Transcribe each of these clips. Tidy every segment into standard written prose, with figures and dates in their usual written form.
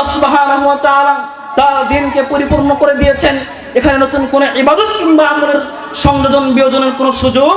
আল্লাহ সুবহানাহু ওয়া তাআলা তার দ্বীনকে পরিপূর্ণ করে দিয়েছেন। এখানে নতুন কোনো ইবাদত কিংবা আমলের সংযোজন বিয়োজনের কোনো সুযোগ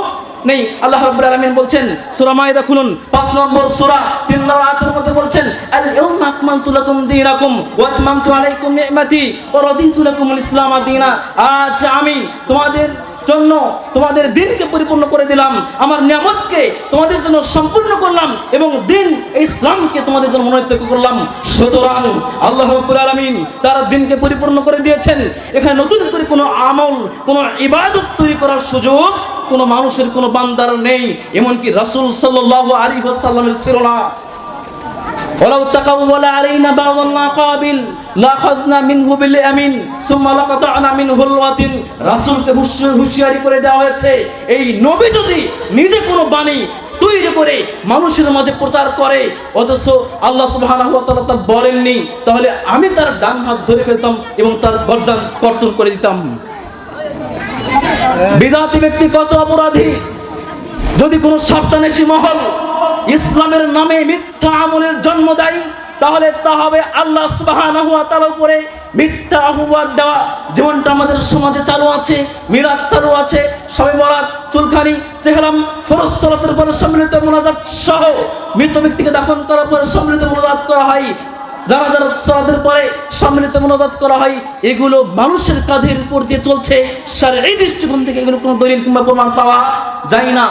নেই। আল্লাহ রাব্বুল আলামিন বলছেন সূরা মাইদা খুলুন 5 নম্বর সূরা 3 নম্বর আয়াতের মধ্যে বলছেন আল ইয়াউমা আকমালতু লাকুম দীনাকুম ওয়া আতমামতু আলাইকুম নি'মাতি ওয়া রাদিতু লাকুমুল ইসলাম দীনা। আজ আমি তোমাদের জন্য তোমাদের দ্বীনকে পরিপূর্ণ করে দিলাম, আমার নিয়ামতকে তোমাদের জন্য সম্পূর্ণ করলাম এবং দ্বীন ইসলামকে তোমাদের জন্য মনোনীত করলাম। সুতরাং আল্লাহ রাব্বুল আলামিন তার দ্বীনকে পরিপূর্ণ করে দিয়েছেন। এখানে নতুন করে কোনো আমল, কোনো ইবাদত তৈরি করার সুযোগ কোনো মানুষের, কোনো বান্দার নেই। এমনকি রাসূল সাল্লাল্লাহু আলাইহি ওয়াসাল্লামের ছিল না। ওয়ালাউ তাকাওয়ালা আলাইনা বা'দাল আকাবিল লাখাযনা মিনহু বিল ইয়ামিন সুম্মা লাকাতা'না মিনহুল ওয়াতিন। রাসূলকে হুঁশিয়ারি করে দেওয়া হয়েছে, এই নবী যদি নিজে কোনো বাণী তৈরি করে মানুষের মাঝে প্রচার করে অথচ আল্লাহ সুবহানাহু ওয়া তাআলা তা বলেননি, তাহলে আমি তার ডান হাত ধরে ফেলতাম এবং তার গর্দান কর্তন করে দিতাম। বিদাতি ব্যক্তি কত অপরাধী! যদি কোনো শয়তানেশী মহল ইসলামের নামে মিথ্যা আমলের জন্ম দেয় তাহলে তা হবে আল্লাহ সুবহানাহু ওয়া তাআলার উপরে মিথ্যা আহ্বান দেওয়া। যেমনটা আমাদের সমাজে চালু আছে, মিলাদ চালু আছে, শবে বরাত, চুলখানি, চেহরাম, ফরজ সালাতের পরে সম্মিলিত মুনাজাত সহ মৃত ব্যক্তিকে দাফন করার পরে সম্মিলিত মুনাজাত করা হয়, জানাজার সালাতের পরে সম্মিলিত মুনাজাত করা হয়। এগুলো মানুষের কাঁধের উপর দিয়ে চলছে। শারঈ দৃষ্টিকোণ থেকে এগুলো কোনো দলিল কিংবা প্রমাণ পাওয়া যায় না।